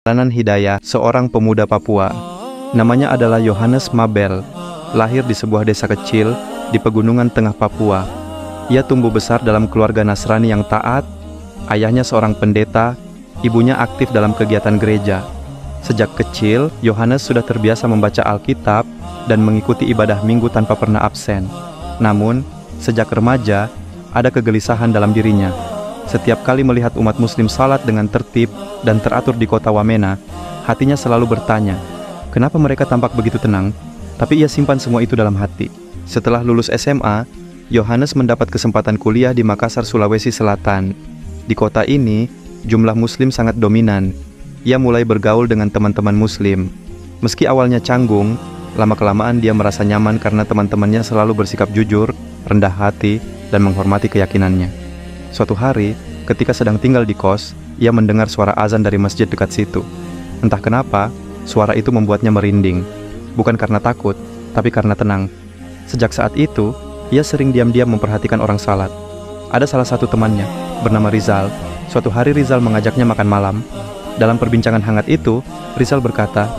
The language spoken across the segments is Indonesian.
perjalanan hidayah seorang pemuda Papua. Namanya adalah Yohanes Mabel. Lahir di sebuah desa kecil di pegunungan tengah Papua. Ia tumbuh besar dalam keluarga Nasrani yang taat. Ayahnya seorang pendeta, ibunya aktif dalam kegiatan gereja. Sejak kecil, Yohanes sudah terbiasa membaca Alkitab dan mengikuti ibadah minggu tanpa pernah absen. Namun, sejak remaja, ada kegelisahan dalam dirinya. Setiap kali melihat umat muslim salat dengan tertib dan teratur di kota Wamena, hatinya selalu bertanya, kenapa mereka tampak begitu tenang? Tapi ia simpan semua itu dalam hati. Setelah lulus SMA, Yohanes mendapat kesempatan kuliah di Makassar, Sulawesi Selatan. Di kota ini, jumlah muslim sangat dominan. Ia mulai bergaul dengan teman-teman muslim. Meski awalnya canggung, lama-kelamaan dia merasa nyaman karena teman-temannya selalu bersikap jujur, rendah hati, dan menghormati keyakinannya. Suatu hari, ketika sedang tinggal di kos, ia mendengar suara azan dari masjid dekat situ. Entah kenapa, suara itu membuatnya merinding. Bukan karena takut, tapi karena tenang. Sejak saat itu, ia sering diam-diam memperhatikan orang salat. Ada salah satu temannya, bernama Rizal. Suatu hari Rizal mengajaknya makan malam. Dalam perbincangan hangat itu, Rizal berkata,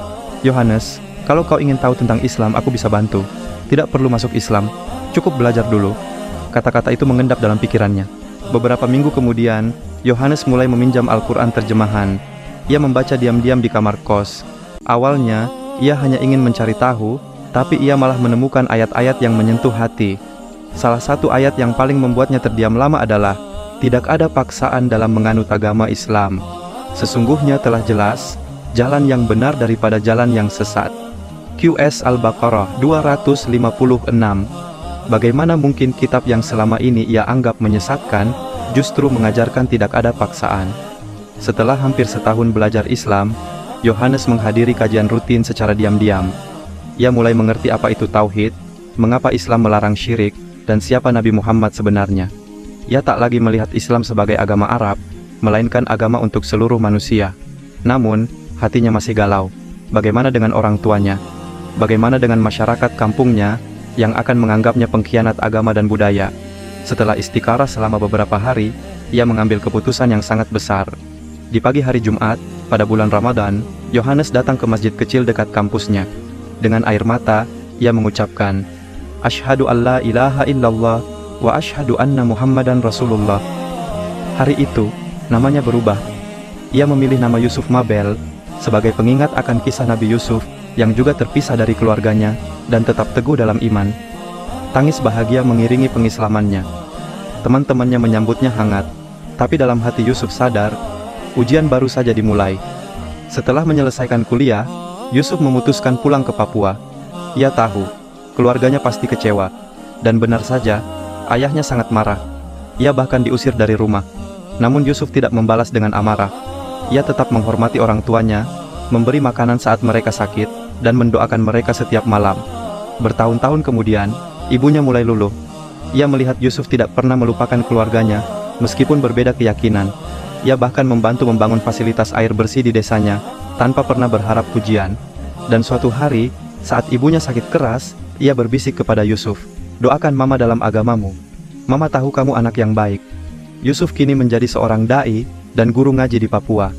"Yohanes, kalau kau ingin tahu tentang Islam, aku bisa bantu. Tidak perlu masuk Islam, cukup belajar dulu." Kata-kata itu mengendap dalam pikirannya. Beberapa minggu kemudian, Yohanes mulai meminjam Al-Quran terjemahan. Ia membaca diam-diam di kamar kos. Awalnya, ia hanya ingin mencari tahu, tapi ia malah menemukan ayat-ayat yang menyentuh hati. Salah satu ayat yang paling membuatnya terdiam lama adalah, tidak ada paksaan dalam menganut agama Islam. Sesungguhnya telah jelas, jalan yang benar daripada jalan yang sesat. QS Al-Baqarah 256. Bagaimana mungkin kitab yang selama ini ia anggap menyesatkan, justru mengajarkan tidak ada paksaan. Setelah hampir setahun belajar Islam, Yohanes menghadiri kajian rutin secara diam-diam. Ia mulai mengerti apa itu tauhid, mengapa Islam melarang syirik, dan siapa Nabi Muhammad sebenarnya. Ia tak lagi melihat Islam sebagai agama Arab, melainkan agama untuk seluruh manusia. Namun, hatinya masih galau. Bagaimana dengan orang tuanya? Bagaimana dengan masyarakat kampungnya yang akan menganggapnya pengkhianat agama dan budaya? Setelah istikharah selama beberapa hari, ia mengambil keputusan yang sangat besar. Di pagi hari Jumat, pada bulan Ramadan, Yohanes datang ke masjid kecil dekat kampusnya. Dengan air mata, ia mengucapkan, "Asyhadu an la ilaha illallah wa asyhadu anna Muhammadan Rasulullah." Hari itu, namanya berubah. Ia memilih nama Yusuf Mabel sebagai pengingat akan kisah Nabi Yusuf yang juga terpisah dari keluarganya dan tetap teguh dalam iman. Tangis bahagia mengiringi pengislamannya. Teman-temannya menyambutnya hangat, tapi dalam hati Yusuf sadar, ujian baru saja dimulai. Setelah menyelesaikan kuliah, Yusuf memutuskan pulang ke Papua. Ia tahu, keluarganya pasti kecewa. Dan benar saja, ayahnya sangat marah. Ia bahkan diusir dari rumah. Namun Yusuf tidak membalas dengan amarah. Ia tetap menghormati orang tuanya, memberi makanan saat mereka sakit, dan mendoakan mereka setiap malam. Bertahun-tahun kemudian, ibunya mulai luluh. Ia melihat Yusuf tidak pernah melupakan keluarganya, meskipun berbeda keyakinan. Ia bahkan membantu membangun fasilitas air bersih di desanya, tanpa pernah berharap pujian. Dan suatu hari, saat ibunya sakit keras, ia berbisik kepada Yusuf, "Doakan mama dalam agamamu. Mama tahu kamu anak yang baik." Yusuf kini menjadi seorang dai dan guru ngaji di Papua.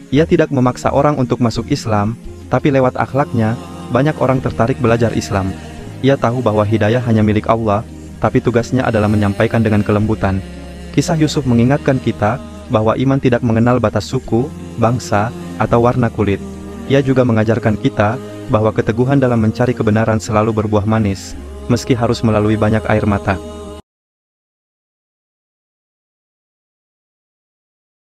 Ia tidak memaksa orang untuk masuk Islam, tapi lewat akhlaknya, banyak orang tertarik belajar Islam. Ia tahu bahwa hidayah hanya milik Allah, tapi tugasnya adalah menyampaikan dengan kelembutan. Kisah Yusuf mengingatkan kita bahwa iman tidak mengenal batas suku, bangsa, atau warna kulit. Ia juga mengajarkan kita bahwa keteguhan dalam mencari kebenaran selalu berbuah manis, meski harus melalui banyak air mata.